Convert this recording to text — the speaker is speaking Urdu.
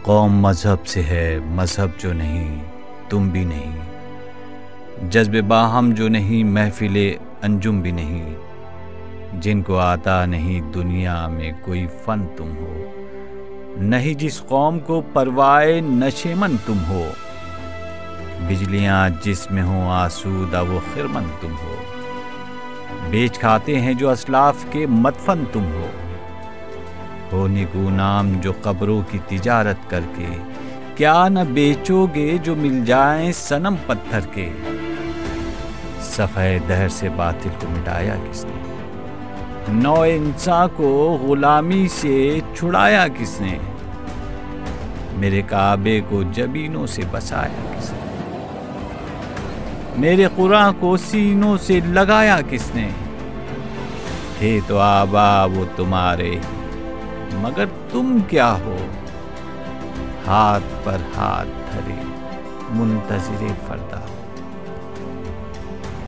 قوم مذہب سے ہے، مذہب جو نہیں تم بھی نہیں، جذب باہم جو نہیں محفل انجم بھی نہیں، جن کو آتا نہیں دنیا میں کوئی فن تم ہو، نہیں جس قوم کو پروائے نشیمن تم ہو، بجلیاں جس میں ہوں آسودہ وہ خرمن تم ہو، بیچ کھاتے ہیں جو اسلاف کے مدفن تم ہو نیکو نام جو قبروں کی تجارت کر کے، کیا نہ بیچو گے جو مل جائیں صنم پتھر کے، صفحہ دہر سے باطل کو مٹایا کس نے، نو انسان کو غلامی سے چھڑایا کس نے، میرے کعبے کو جبینوں سے بسایا کس نے، میرے قرآن کو سینوں سے لگایا کس نے، تھے تو آبا وہ تمہارے مگر تم کیا ہو، ہاتھ پر ہاتھ دھرے منتظر فردا۔